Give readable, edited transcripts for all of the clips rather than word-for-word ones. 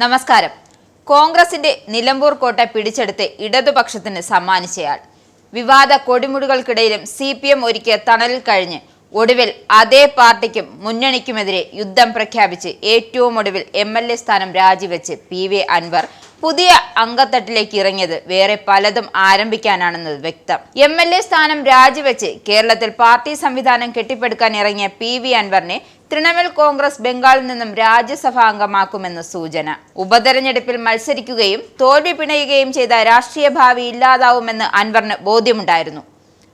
നമസ്കാരം. കോൺഗ്രസിന്റെ നിലമ്പൂർ കോട്ട പിടിച്ചെടുത്ത് ഇടതുപക്ഷത്തിന് സമ്മാനിച്ചയാൾ. വിവാദ കൊടിമുടികൾക്കിടയിലും CPM ഒരുക്കിയ തണലിൽ കഴിഞ്ഞ് ഒടുവിൽ അതേ പാർട്ടിക്കും മുന്നണിക്കുമെതിരെ യുദ്ധം പ്രഖ്യാപിച്ച് ഏറ്റവും ഒടുവിൽ MLA സ്ഥാനം രാജിവെച്ച് PV അൻവർ പുതിയ അംഗത്തട്ടിലേക്ക് ഇറങ്ങിയത് വേറെ പലതും ആരംഭിക്കാനാണെന്നത് വ്യക്തം. MLA സ്ഥാനം രാജിവെച്ച് കേരളത്തിൽ പാർട്ടി സംവിധാനം കെട്ടിപ്പടുക്കാൻ ഇറങ്ങിയ PV അൻവറിനെ തൃണമൂൽ കോൺഗ്രസ് ബംഗാളിൽ നിന്നും രാജ്യസഭാ അംഗമാക്കുമെന്ന് സൂചന. ഉപതെരഞ്ഞെടുപ്പിൽ മത്സരിക്കുകയും തോൽവി പിണയുകയും ചെയ്ത രാഷ്ട്രീയ ഭാവി ഇല്ലാതാവുമെന്ന് അൻവറിന് ബോധ്യമുണ്ടായിരുന്നു.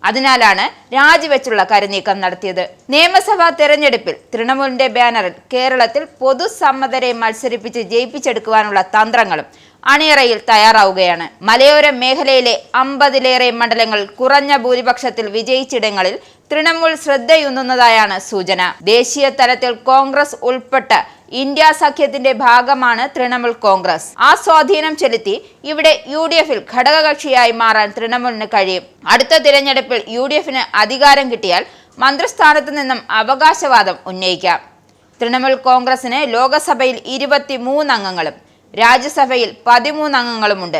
അതിനാലാണ് രാജിവെച്ചുള്ള കരുനീക്കം നടത്തിയത്. നിയമസഭാ തെരഞ്ഞെടുപ്പിൽ തൃണമൂലിന്റെ ബാനറിൽ കേരളത്തിൽ പൊതുസമ്മതരെ മത്സരിപ്പിച്ച് ജയിപ്പിച്ചെടുക്കുവാനുള്ള തന്ത്രങ്ങളും അണിയറയിൽ തയ്യാറാവുകയാണ്. മലയോര മേഖലയിലെ 50ലേറെ മണ്ഡലങ്ങൾ കുറഞ്ഞ ഭൂരിപക്ഷത്തിൽ വിജയിച്ചിടങ്ങളിൽ തൃണമൂൽ ശ്രദ്ധയൂന്നുന്നതായാണ് സൂചന. ദേശീയ തലത്തിൽ കോൺഗ്രസ് ഉൾപ്പെട്ട ഇന്ത്യ സഖ്യത്തിന്റെ ഭാഗമാണ് തൃണമൂൽ കോൺഗ്രസ്. ആ സ്വാധീനം ചെലുത്തി ഇവിടെ UDFിൽ ഘടകകക്ഷിയായി മാറാൻ തൃണമൂലിന് കഴിയും. അടുത്ത തിരഞ്ഞെടുപ്പിൽ UDFിന് അധികാരം കിട്ടിയാൽ മന്ത്രിസ്ഥാനത്ത് നിന്നും അവകാശവാദം ഉന്നയിക്കാം. തൃണമൂൽ കോൺഗ്രസിന് ലോകസഭയിൽ 23 അംഗങ്ങളും രാജ്യസഭയിൽ 13 അംഗങ്ങളുമുണ്ട്.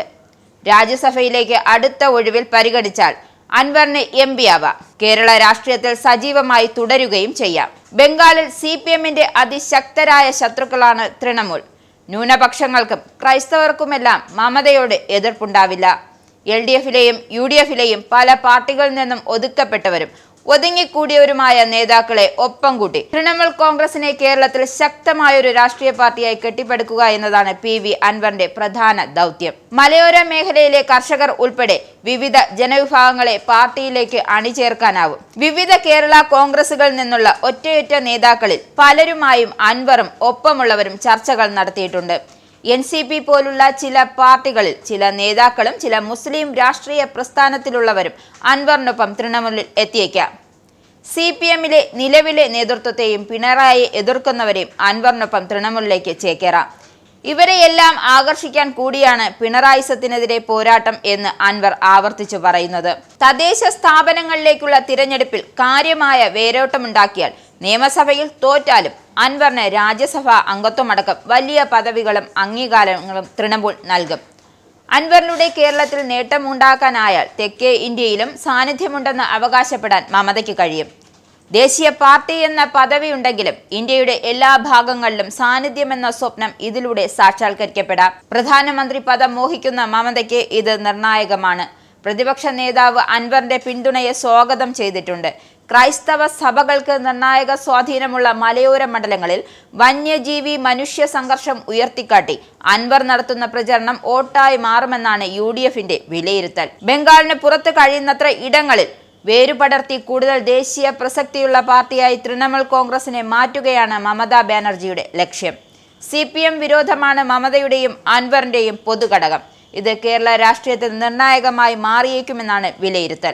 രാജ്യസഭയിലേക്ക് അടുത്ത ഒഴിവിൽ പരിഗണിച്ചാൽ അൻവറിന് MP ആവാം. കേരള രാഷ്ട്രീയത്തിൽ സജീവമായി തുടരുകയും ചെയ്യാം. ബംഗാളിൽ CPMന്റെ അതിശക്തരായ ശത്രുക്കളാണ് തൃണമൂൽ. ന്യൂനപക്ഷങ്ങൾക്കും ക്രൈസ്തവർക്കുമെല്ലാം മമതയോട് എതിർപ്പുണ്ടാവില്ല. LDFിലെയും UDFിലെയും പല പാർട്ടികളിൽ നിന്നും ഒതുക്കപ്പെട്ടവരും ഒതുങ്ങിക്കൂടിയവരുമായ നേതാക്കളെ ഒപ്പം കൂട്ടി തൃണമൂൽ കോൺഗ്രസിനെ കേരളത്തിൽ ശക്തമായൊരു രാഷ്ട്രീയ പാർട്ടിയായി കെട്ടിപ്പടുക്കുക എന്നതാണ് PV അൻവറിന്റെ പ്രധാന ദൗത്യം. മലയോര മേഖലയിലെ കർഷകർ ഉൾപ്പെടെ വിവിധ ജനവിഭാഗങ്ങളെ പാർട്ടിയിലേക്ക് അണിചേർക്കാനാവും. വിവിധ കേരള കോൺഗ്രസുകളിൽ നിന്നുള്ള ഒറ്റയൊറ്റ നേതാക്കളിൽ പലരുമായും അൻവറും ഒപ്പമുള്ളവരും ചർച്ചകൾ നടത്തിയിട്ടുണ്ട്. NCP പോലുള്ള ചില പാർട്ടികളിൽ ചില നേതാക്കളും ചില മുസ്ലിം രാഷ്ട്രീയ പ്രസ്ഥാനത്തിലുള്ളവരും അൻവറിനൊപ്പം തൃണമൂലിൽ എത്തിയേക്കാം. CPMലെ നിലവിലെ നേതൃത്വത്തെയും പിണറായി എതിർക്കുന്നവരെയും അൻവറിനൊപ്പം തൃണമൂലിലേക്ക് ചേക്കേറാം. ഇവരെയെല്ലാം ആകർഷിക്കാൻ കൂടിയാണ് പിണറായിസത്തിനെതിരെ പോരാട്ടം എന്ന് അൻവർ ആവർത്തിച്ചു പറയുന്നത്. തദ്ദേശ സ്ഥാപനങ്ങളിലേക്കുള്ള തിരഞ്ഞെടുപ്പിൽ കാര്യമായ വേരോട്ടമുണ്ടാക്കിയാൽ നിയമസഭയിൽ തോറ്റാലും അൻവറിന് രാജ്യസഭാ അംഗത്വമടക്കം വലിയ പദവികളും അംഗീകാരങ്ങളും തൃണമൂൽ നൽകും. അൻവറിലൂടെ കേരളത്തിൽ നേട്ടമുണ്ടാക്കാനായാൽ തെക്കേ ഇന്ത്യയിലും സാന്നിധ്യമുണ്ടെന്ന് അവകാശപ്പെടാൻ മമതയ്ക്ക് കഴിയും. ദേശീയ പാർട്ടി എന്ന പദവി ഉണ്ടെങ്കിലും ഇന്ത്യയുടെ എല്ലാ ഭാഗങ്ങളിലും സാന്നിധ്യമെന്ന സ്വപ്നം ഇതിലൂടെ സാക്ഷാത്കരിക്കപ്പെടാം. പ്രധാനമന്ത്രി പദം മോഹിക്കുന്ന മമതയ്ക്ക് ഇത് നിർണായകമാണ്. പ്രതിപക്ഷ നേതാവ് അൻവറിന്റെ പിന്തുണയെ സ്വാഗതം ചെയ്തിട്ടുണ്ട്. ക്രൈസ്തവ സഭകൾക്ക് നിർണായക സ്വാധീനമുള്ള മലയോര മണ്ഡലങ്ങളിൽ വന്യജീവി മനുഷ്യ സംഘർഷം ഉയർത്തിക്കാട്ടി അൻവർ നടത്തുന്ന പ്രചരണം വോട്ടായി മാറുമെന്നാണ് UDFിന്റെ വിലയിരുത്തൽ. ബംഗാളിന് പുറത്ത് കഴിയുന്നത്ര ഇടങ്ങളിൽ വേരുപടർത്തി കൂടുതൽ ദേശീയ പ്രസക്തിയുള്ള പാർട്ടിയായി തൃണമൂൽ കോൺഗ്രസിനെ മാറ്റുകയാണ് മമതാ ബാനർജിയുടെ ലക്ഷ്യം. CPM വിരോധമാണ് മമതയുടെയും അൻവറിന്റെയും പൊതുഘടകം. ഇത് കേരള രാഷ്ട്രീയത്തിൽ നിർണായകമായി മാറിയേക്കുമെന്നാണ് വിലയിരുത്തൽ.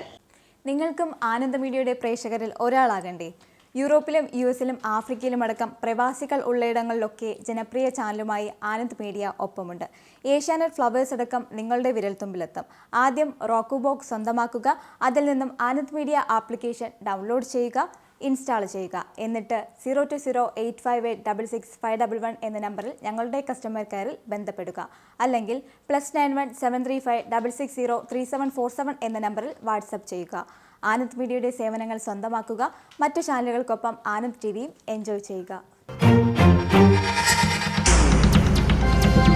നിങ്ങൾക്കും ആനന്ദ മീഡിയയുടെ പ്രേക്ഷകരിൽ ഒരാളാകണ്ടേ? യൂറോപ്പിലും US-ലും ആഫ്രിക്കയിലും അടക്കം പ്രവാസികൾ ഉള്ളയിടങ്ങളിലൊക്കെ ജനപ്രിയ ചാനലുമായി ആനന്ദ് മീഡിയ ഒപ്പമുണ്ട്. ഏഷ്യാനെറ്റ് ഫ്ലവേഴ്സ് അടക്കം നിങ്ങളുടെ വിരൽത്തുമ്പിലെത്തും. ആദ്യം റോക്കു ബോക്സ് സ്വന്തമാക്കുക. അതിൽ നിന്നും ആനന്ദ് മീഡിയ ആപ്ലിക്കേഷൻ ഡൗൺലോഡ് ചെയ്യുക, ഇൻസ്റ്റാൾ ചെയ്യുക. എന്നിട്ട് 02085866511 എന്ന നമ്പറിൽ ഞങ്ങളുടെ കസ്റ്റമർ കെയറിൽ ബന്ധപ്പെടുക. അല്ലെങ്കിൽ +91 735 660 3747 എന്ന നമ്പറിൽ വാട്സപ്പ് ചെയ്യുക. ആനന്ദ് മീഡിയയുടെ സേവനങ്ങൾ സ്വന്തമാക്കുക. മറ്റു ചാനലുകൾക്കൊപ്പം ആനന്ദ് TVയും എൻജോയ് ചെയ്യുക.